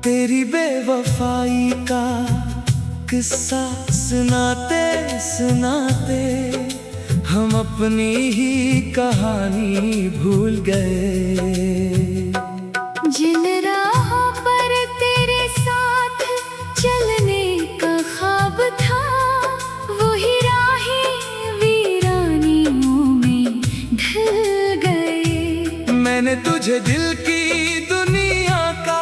तेरी बेवफाई का किस्सा सुनाते सुनाते हम अपनी ही कहानी भूल गए। जिन राहों पर तेरे साथ चलने का ख्वाब था, वही राहें वीरानियों में ढल गए। मैंने तुझे दिल की दुनिया का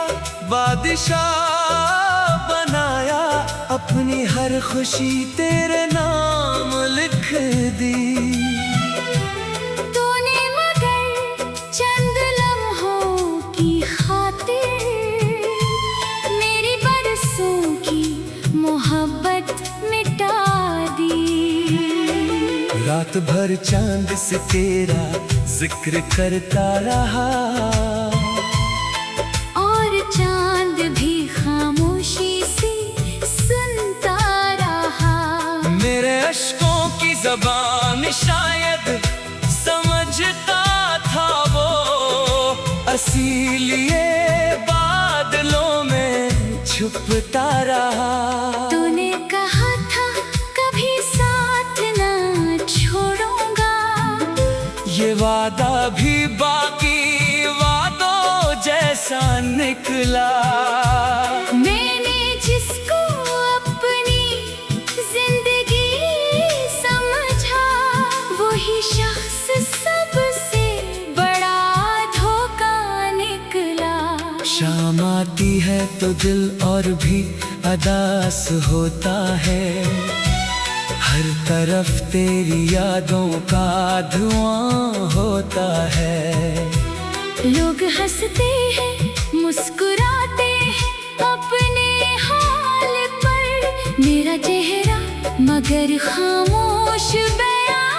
बादशाह बनाया, अपनी हर खुशी तेरे नाम लिख दी। तूने मगर चंद लम्हों की खातिर मेरी बरसों की मोहब्बत मिटा दी। रात भर चांद से तेरा जिक्र करता रहा, और चांद भी खामोशी से सुनता रहा। मेरे अश्कों की ज़बान शायद समझता था वो, इसीलिए बादलों में छुपता रहा। तूने कहा था कभी साथ न छोड़ूंगा, ये वादा भी बाकी वादों जैसा निकला। मैंने जिसको अपनी जिंदगी समझा, वही शख्स सबसे बड़ा धोखा निकला। शाम आती है तो दिल और भी अदास होता है, हर तरफ तेरी यादों का धुआं होता है। लोग हंसते हैं मुस्कुराते हैं अपने हाल पर, मेरा चेहरा मगर खामोश बयां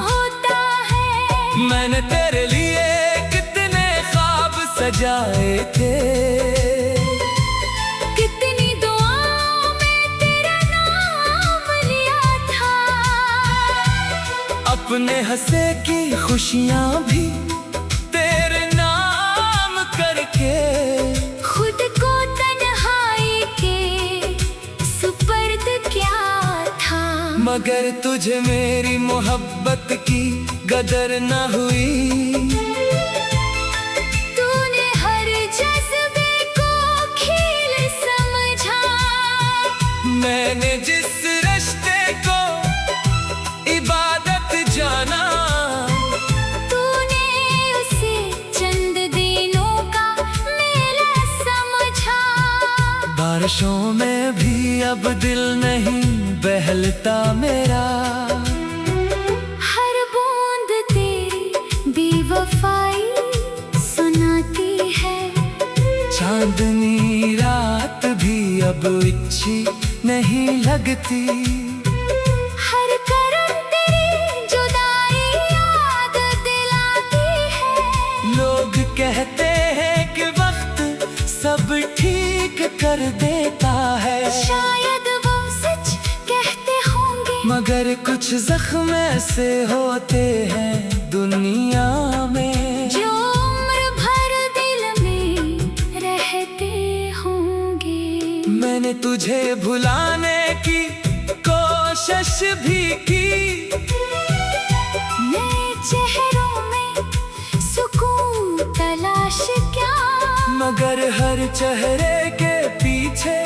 होता है। मैंने तेरे लिए कितने ख्वाब सजाए थे, कितनी दुआओं में तेरा नाम लिया था। अपने हंसे की खुशियां भी तेरे नाम करके, खुद को तन्हाई के सुपर्द क्या था। मगर तुझे मेरी मोहब्बत की कदर न हुई। तूने हर जज्बे को खेल समझा, मैंने जिस रिश्ते को इबादत जाना, तूने उसे चंद दिनों का मेला समझा। बारिशों में भी अब दिल नहीं बहलता मेरा, हर बूंद तेरी बेवफाई सुनाती है। चांदनी रात भी अब अच्छी नहीं लगती, हर करम तेरी जुदाई याद दिलाती है। लोग कहते हैं कि वक्त सब ठीक कर देता है, शायद वो सच कहते होंगे, मगर कुछ जख्म ऐसे होते हैं दुनिया में, जो उम्र भर दिल में रहते होंगे। मैंने तुझे भुलाने की कोशिश भी की, नए चेहरों में सुकून तलाश क्या, मगर हर चेहरे के पीछे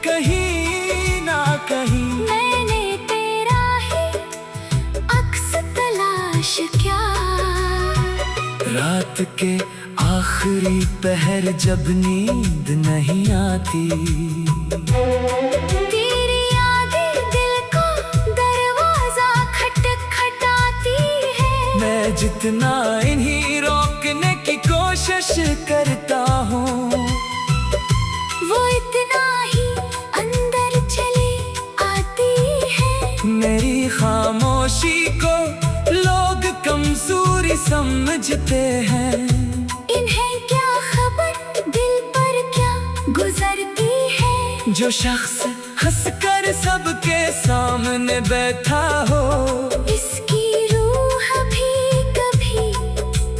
कहीं ना कहीं मैंने तेरा ही अक्स तलाश क्या। रात के आखिरी पहर जब नींद नहीं आती, तेरी यादें दिल का दरवाजा खटखटाती है। मैं जितना इन्हीं रोकने की कोशिश करता हूँ, वो इतना ही अंदर चली आती है। मेरी खामोशी को लोग कमजोरी समझते हैं, इन्हें क्या खबर दिल पर क्या गुजरती है। जो शख्स हंसकर सबके सामने बैठा हो, इसकी रूह भी कभी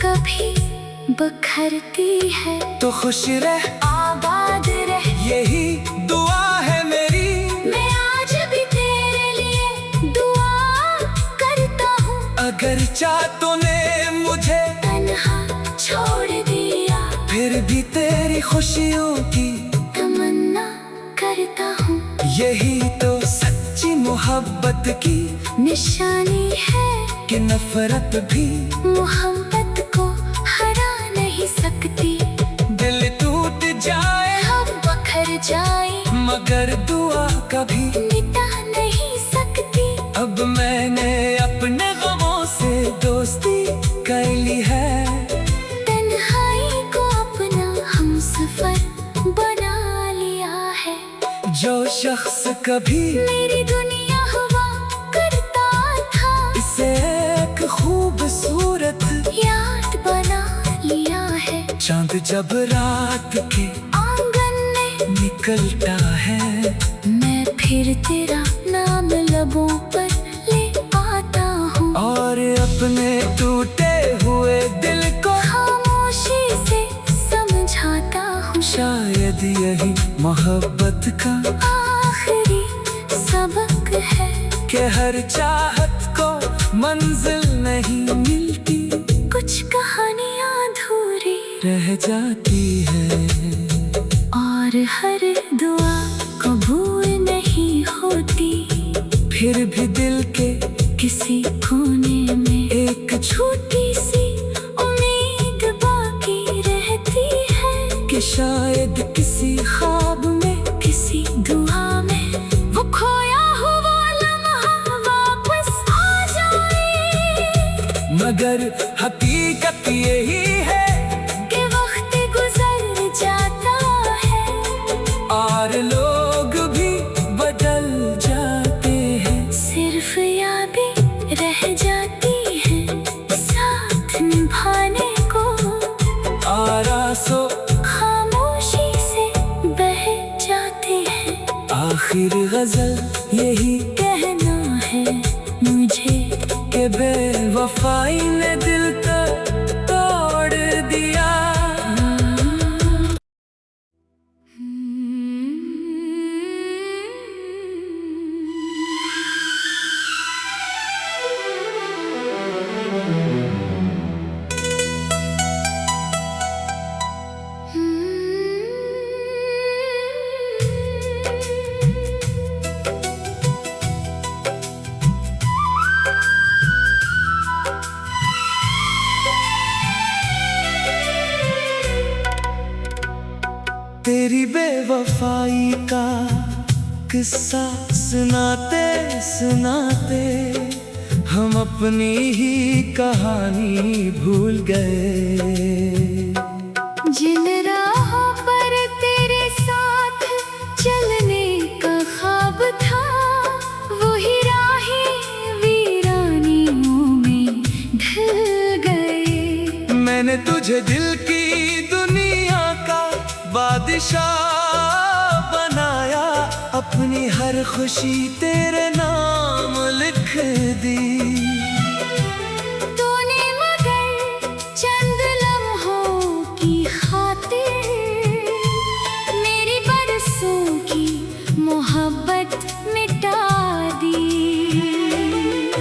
कभी बखरती है। तो खुश रह आबाद खर्चा तूने मुझे तन्हा छोड़ दिया, फिर भी तेरी खुशियों की तमन्ना करता हूँ। यही तो सच्ची मोहब्बत की निशानी है कि नफरत भी मोहब्बत को हरा नहीं सकती। दिल टूट जाए, हम बखर जाए, मगर दुआ कभी मिटा नहीं सकती। अब मैंने अपने गमों से दोस्ती कर ली है, तन्हाई को अपना हमसफर बना लिया है। जो शख्स कभी मेरी दुनिया हुआ करता था, इसे एक खूबसूरत याद बना लिया है। चांद जब रात के आंगन में निकलता है, मैं फिर तेरा नाम लबों पर ले आता हूँ, और अपने टूटे हुए दिल को खामोशी से समझाता हूँ। शायद यही मोहब्बत का आखिरी सबक है कि हर चाहत को मंजिल नहीं मिलती, कुछ कहानियाँ अधूरी रह जाती है, और हर दुआ कबूल नहीं होती। फिर भी दिल के किसी कोने में एक छोटी सी उम्मीद बाकी रहती है, कि शायद किसी ख्वाब में, किसी दुआ में वो खोया हुआ लम्हा वापस आ जाए। मगर हकीकत यही है कि वक्त गुजर जाता है, और लोग भी बदल जाते हैं, सिर्फ यादें रह जाती हैं साथ निभाने को, और आंसू खामोशी से बह जाते हैं। आखिर गजल यही कहना है मुझे कि बेवफाई ने दिल को तोड़ दिया। तेरी बेवफाई का किस्सा सुनाते सुनाते हम अपनी ही कहानी भूल गए। जिन राहों पर तेरे साथ चलने का ख्वाब था, वही राहें वीरानियों में ढल गए। मैंने तुझे दिल की दुनिया का बादशाह बनाया, अपनी हर खुशी तेरे नाम लिख दी। तूने मगर चंद लम्हों की खातिर मेरी बरसों की मोहब्बत मिटा दी।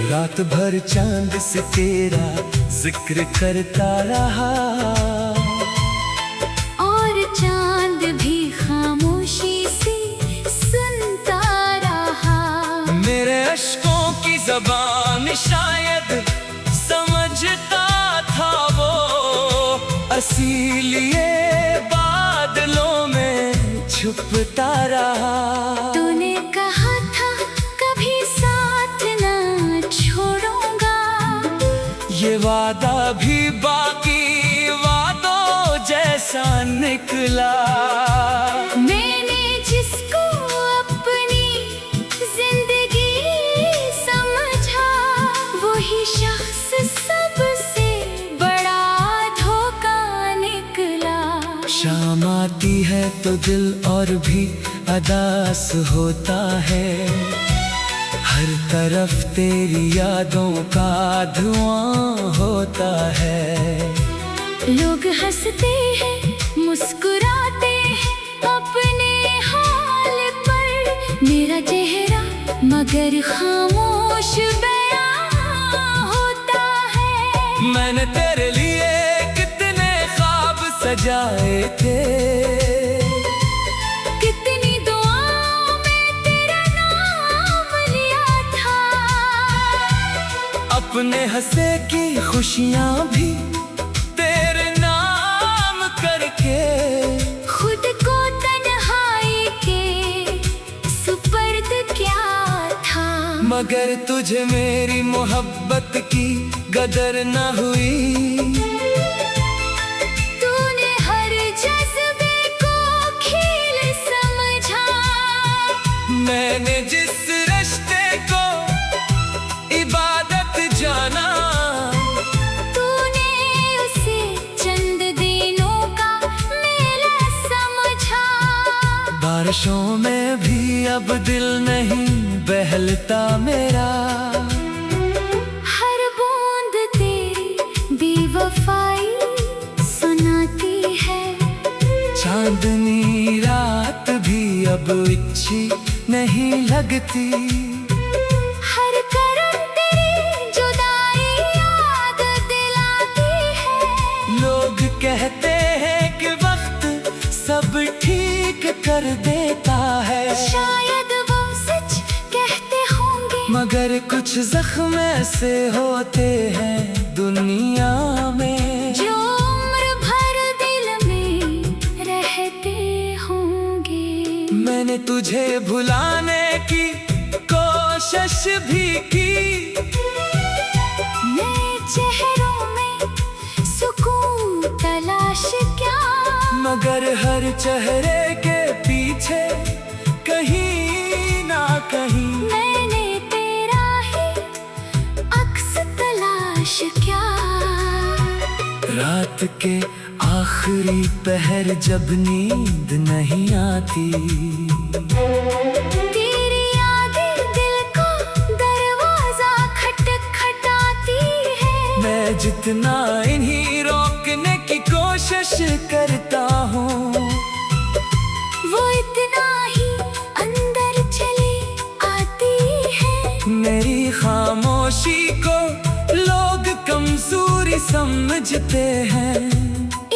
रात भर चांद से तेरा जिक्र करता रहा, और चांद भी खामोशी से सुनता रहा। मेरे अश्कों की ज़बान शायद समझता था वो, इसीलिए बादलों में छुपता रहा। तूने कहा था कभी साथ ना छोड़ूंगा, ये वादा भी बाकी वादों जैसा निकला। मैंने जिसको अपनी जिंदगी समझा, वही शख्स सबसे बड़ा धोखा निकला। शाम आती है तो दिल और भी अदास होता है, हर तरफ तेरी यादों का धुआं होता है। लोग हंसते हैं, मुस्कुराते हैं अपने हाल पर, मेरा चेहरा मगर खामोश बयां होता तेरे लिए कितने ख्वाब सजाए थे, कितनी दुआओं में तेरा नाम लिया था। अपने हंसे की खुशियां भी तेरे नाम करके, खुद को तन्हाई के सुपर्द क्या था। मगर तुझे मेरी मोहब्बत की कदर न हुई। तूने हर जज्बे को खेल समझा। मैंने जिस रिश्ते को इबादत जाना, तूने उसे चंद दिनों का मेला समझा। बारिशों में भी अब दिल नहीं बहलता मेरा, हर बूंद तेरी बेवफाई सुनाती है। चांदनी रात भी अब अच्छी नहीं लगती, हर करम तेरी जुदाई याद दिलाती है। लोग कहते हैं कि वक्त सब ठीक कर देता है, शायद वो सच कहते होंगे, मगर कुछ जख्म ऐसे होते हैं दुनिया में, जो उम्र भर दिल में रहते होंगे। मैंने तुझे भुलाने की कोशिश भी की, नए चेहरों में सुकून तलाश क्या। मगर हर चेहरे के पीछे कहीं ना कहीं मैंने तेरा ही अक्स तलाश क्या। रात के आखिरी पहर जब नींद नहीं आती, तेरी यादें दिल को दरवाजा खटखटाती है। मैं जितना इन्हीं रोकने की कोशिश करता हूँ, वो इतना ही अंदर चली आती है। मेरी खामोशी को लोग कमजोरी समझते हैं,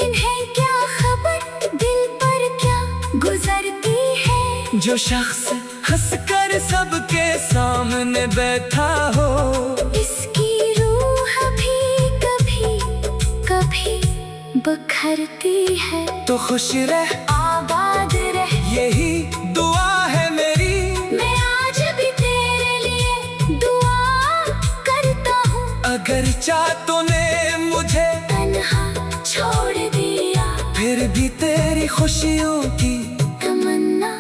इन्हें क्या खबर दिल पर क्या गुजरती है। जो शख्स हंसकर सबके सामने बैठा हो, इसकी रूह भी कभी कभी बखरती है। तो खुश रह आबाद रह, यही दुआ है मेरी, मैं आज भी तेरे लिए दुआ करता हूँ। अगर चाहतों ने मुझे तन्हा छोड़ दिया, फिर भी तेरी खुशियों की तमन्ना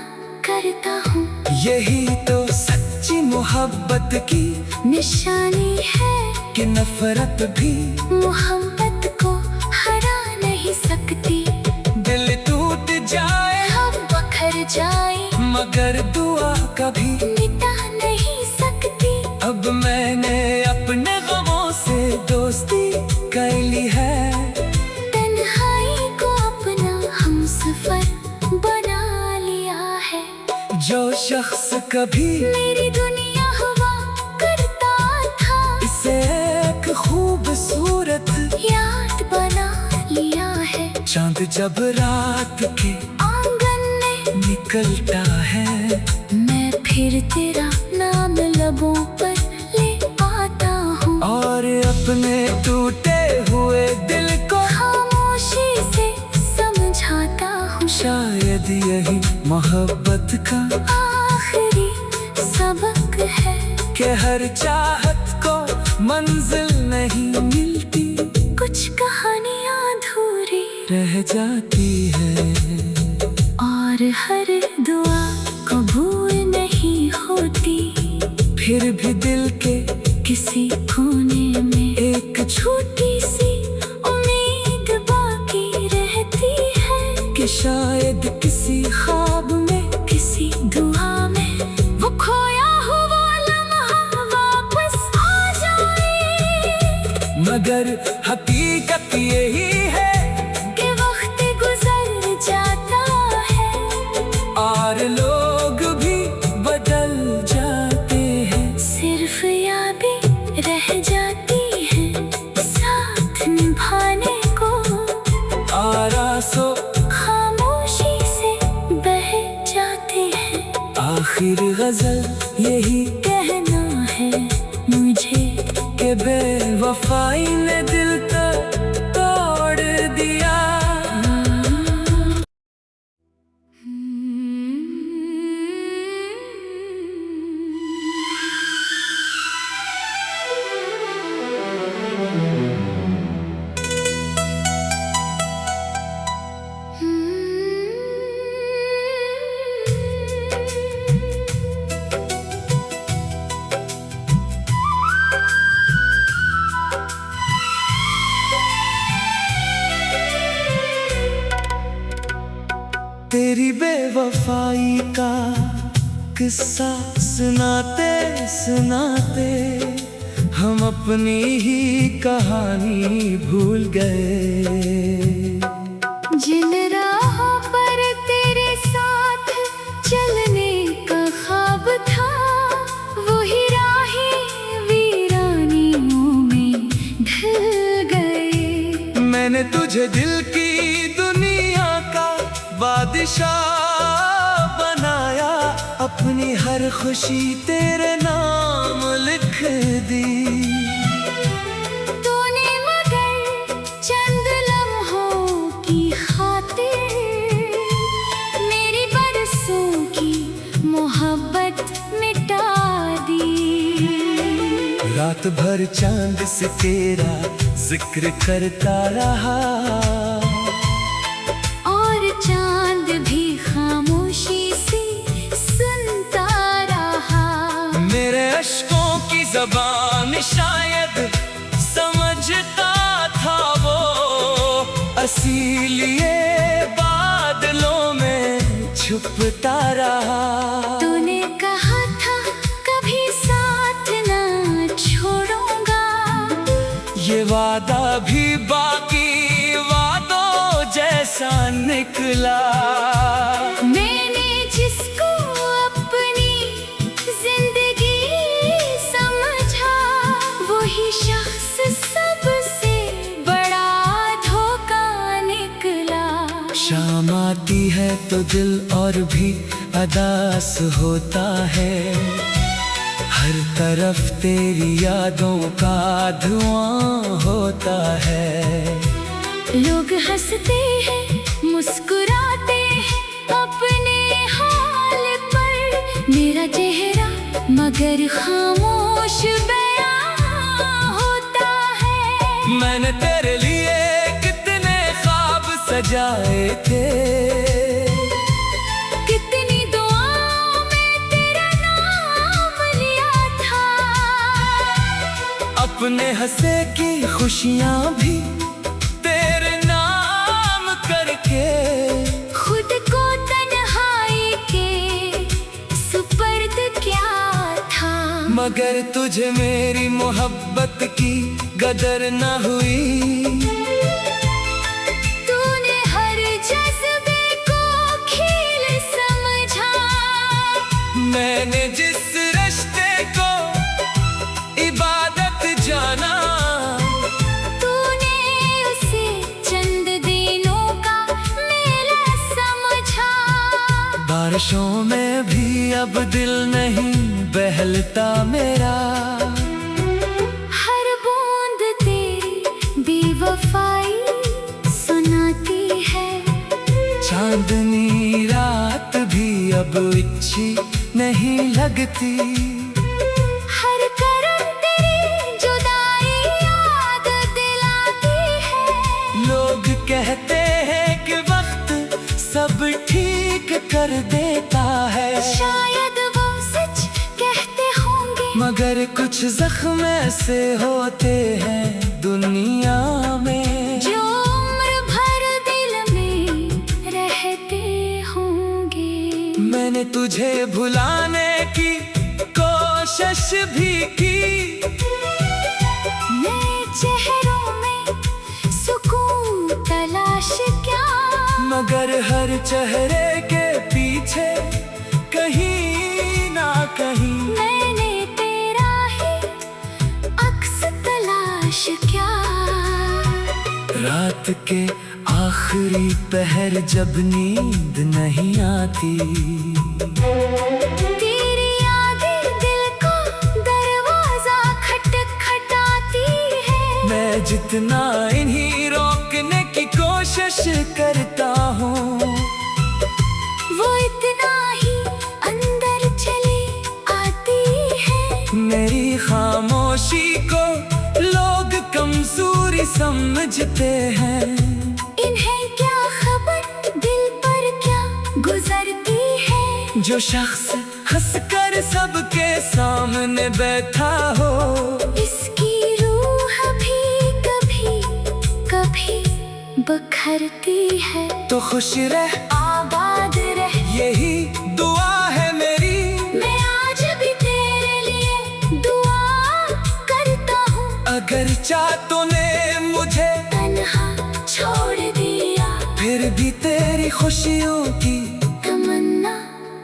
करता हूँ। यही तो सच्ची मोहब्बत की निशानी है कि नफरत भी मोहब्बत को हरा नहीं सकती। दिल टूट जाए, हम बखर जाए, मगर दुआ कभी मिटा नहीं सकती। अब मैंने अपने गमों से दोस्ती कर ली है, तन्हाई को अपना हमसफर बना लिया है। जो शख्स कभी मेरी दुनिया हुआ करता था, इसे एक खूबसूरत याद बना लिया है। चांद जब रात के आंगन में निकलता है, मैं फिर तेरा नाम लबों पर ले आता हूँ, और अपने टूटे हुए दिल को खामोशी से समझाता हूँ। शायद यही मोहब्बत का आखिरी सबक है कि हर चाहत को मंजिल नहीं मिलती, कुछ कहानियाँ अधूरी रह जाती है, और हर दुआ कबूल नहीं होती। फिर भी दिल के किसी कोने में एक छोटी सी उम्मीद बाकी रहती है, कि शायद किसी ख्वाब में, किसी दुआ में वो खोया हुआ लम्हा वापस आ जाए। मगर हकीकत यही है कि वक्त गुजर जाता है, और लोग भी बदल जाते हैं, सिर्फ यादें रह जाती हैं साथ में। आखिर गजल यही कहना है मुझे कि बेवफाई ने दिल तोड़ दिया। तेरी बेवफाई का किस्सा सुनाते सुनाते हम अपनी ही कहानी भूल गए। जिन राहों पर तेरे साथ चलने का ख्वाब था, वही राहें वीरानियों में ढल गए। मैंने तुझे दिल की दुनिया का बादशाह बनाया, अपनी हर खुशी तेरे नाम लिख दी। तूने मगर चंद लम्हों की खातिर मेरी बरसों की मोहब्बत मिटा दी। रात भर चांद से तेरा जिक्र करता रहा, चांद भी खामोशी से सुनता रहा। मेरे अश्कों की ज़बान शायद समझता था वो, इसीलिए बादलों में छुपता रहा। तूने कहा था कभी साथ ना छोड़ूंगा, ये वादा भी बाकी जैसा निकला। मैंने जिसको अपनी जिंदगी समझा, वही शख्स सबसे बड़ा धोखा निकला। शाम आती है तो दिल और भी अदास होता है, हर तरफ तेरी यादों का धुआं होता है। लोग हंसते हैं मुस्कुराते हैं अपने हाल पर, मेरा चेहरा मगर खामोश बयां होता है। मैंने तेरे लिए कितने ख्वाब सजाए थे, कितनी दुआओं में तेरा नाम लिया था। अपने हंसे की खुशियाँ भी खुद को तन्हाई के सुपर्द क्या था। मगर तुझे मेरी मोहब्बत की कदर न हुई। तूने हर जज्बे को खेल समझा, मैंने जिस रिश्ते को इबादत जाना, बारिशों में भी अब दिल नहीं बहलता मेरा। हर बूंद तेरी बेवफाई सुनाती है, चांदनी रात भी अब अच्छी नहीं लगती। हर करम तेरी जुदाई याद दिलाती है। लोग कहते हैं कि वक्त सब ठीक कर देता है, शायद वो सच कहते होंगे, मगर कुछ जख्म ऐसे होते हैं दुनिया में, जो उम्र भर दिल में रहते होंगे। मैंने तुझे भुलाने की कोशिश भी की, नए चेहरों में सुकून तलाश क्या, मगर हर चेहरे के पीछे कहीं ना कहीं मैंने तेरा ही अक्स तलाश क्या। रात के आखिरी पहर जब नींद नहीं आती, जितना इन्हीं रोकने की कोशिश करता हूँ, वो इतना ही अंदर चली आती है। मेरी खामोशी को लोग कमजोरी समझते हैं। इन्हें क्या खबर दिल पर क्या गुजरती है। जो शख्स हंसकर सबके सामने बैठा हो, इसकी रूह भी कभी कभी बखरती है। तो खुश रह, आबाद रह, यही दुआ है मेरी। मैं आज भी तेरे लिए दुआ करता हूँ। अगर चाह तूने मुझे तन्हा छोड़ दिया, फिर भी तेरी खुशियों की तमन्ना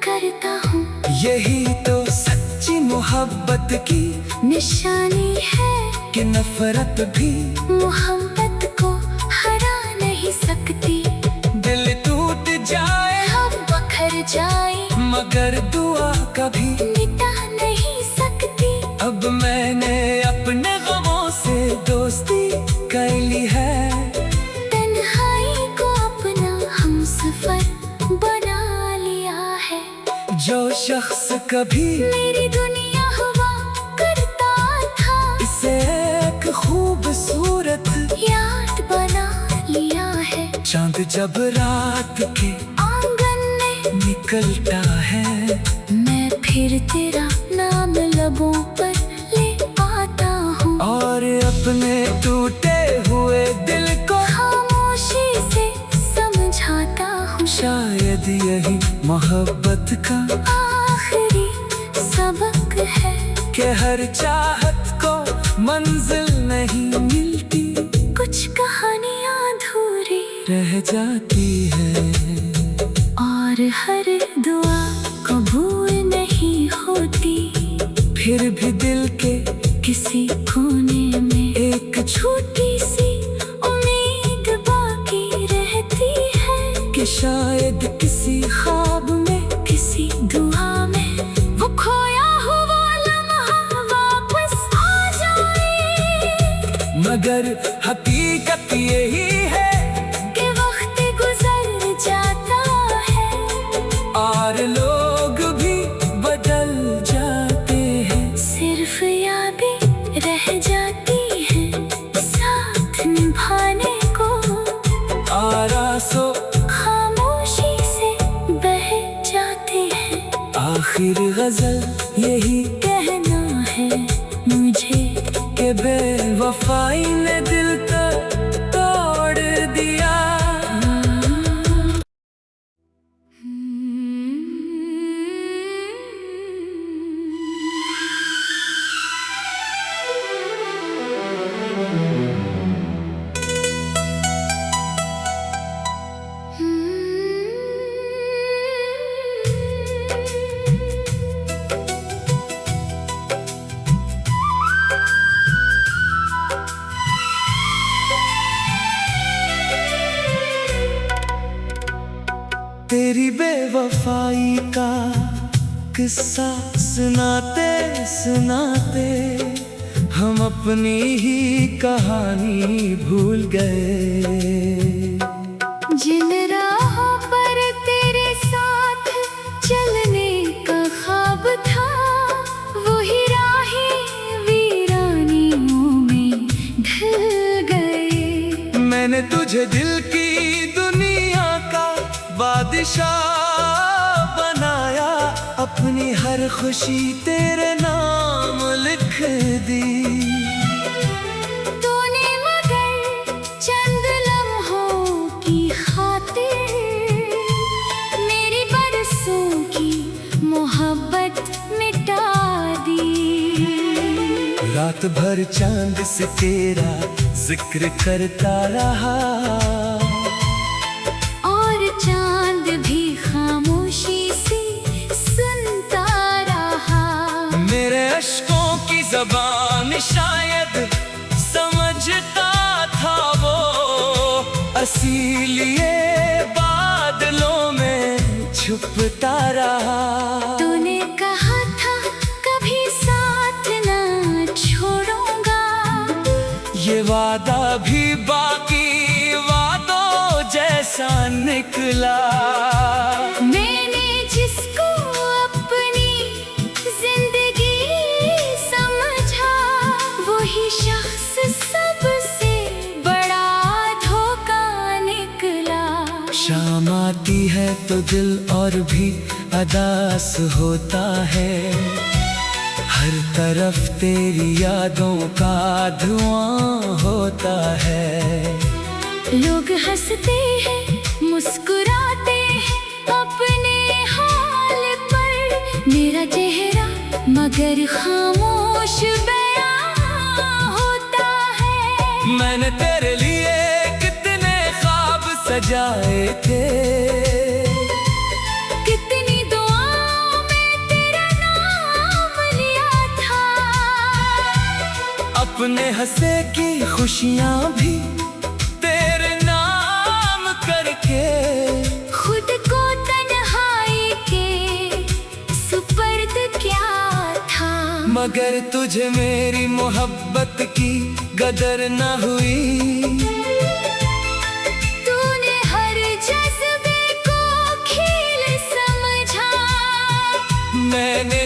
करता हूँ। यही तो सच्ची मोहब्बत की निशानी है कि नफरत भी मोहब्बत को हरा नहीं सकती। दिल टूट जाए, हम बखर जाए, मगर दुआ कभी मिटा नहीं सकती। अब मैंने अपने गमों से दोस्ती कर ली है। तन्हाई को अपना हमसफर बना लिया है। जो शख्स कभी मेरी दुनिया हुआ करता था, इसे एक खूबसूरत याद बना लिया है। चांद जब रात के आंगन में निकलता है, मैं फिर तेरा नाम लबों पर ले आता हूँ। और अपने टूटे हुए दिल को खामोशी से समझाता हूँ। शायद यही मोहब्बत का आखिरी सबक है कि हर चाहत को मंजिल नहीं मिलती, कुछ कहानियाँ अधूरी रह जाती है। और हर दुआ कबूल नहीं होती। फिर भी दिल के किसी कोने में एक छोटी सी उम्मीद बाकी रहती है कि शायद किसी ख्वाब में, किसी दुआ में वो खोया हुआ लम्हा वापस आ जाए। मगर हकीकत यही है कि वक्त गुजर जाता है और लोग भी बदल जाते हैं। सिर्फ यादें रह जाती हैं साथ निभाने को। आरासो खामोशी से बह जाते हैं। आखिर गजल यही कहना है मुझे कि बेवफाई ने दिल तो तोड़ दिया। तेरी बेवफाई का किस्सा सुनाते सुनाते हम अपनी ही कहानी भूल गए। जिन राहों पर तेरे साथ चलने का ख्वाब था, वही राहें वीरानियों में ढल गए। मैंने तुझे दिल की दुनिया का बादशाह बनाया, अपनी हर खुशी तेरे नाम लिख दी। तूने मगर चंद लम्हों की खातिर मेरी बरसों की मोहब्बत मिटा दी। रात भर चांद से तेरा जिक्र करता रहा, और चांद भी खामोशी से सुनता रहा। मेरे अश्कों की ज़बान शायद समझता था वो, इसीलिए बादलों में छुपता रहा। तूने कहा था कभी साथ ना छोड़ूंगा, ये वादा निकला। मैंने जिसको अपनी जिंदगी समझा, वही शख्स सबसे बड़ा धोखा निकला। शाम आती है तो दिल और भी अदास होता है, हर तरफ तेरी यादों का धुआं होता है। लोग हंसते हैं, मुस्कुराते हैं अपने हाल पर, मेरा चेहरा मगर खामोश बयां होता है। मैंने तेरे लिए कितने ख्वाब सजाए थे, कितनी दुआओं में तेरा नाम लिया था। अपने हंसे की खुशियां भी तेरे नाम करके, खुद को तन्हाई के सुपर्द क्या था। मगर तुझे मेरी मोहब्बत की कदर न हुई। तूने हर जज्बे को खेल समझा, मैंने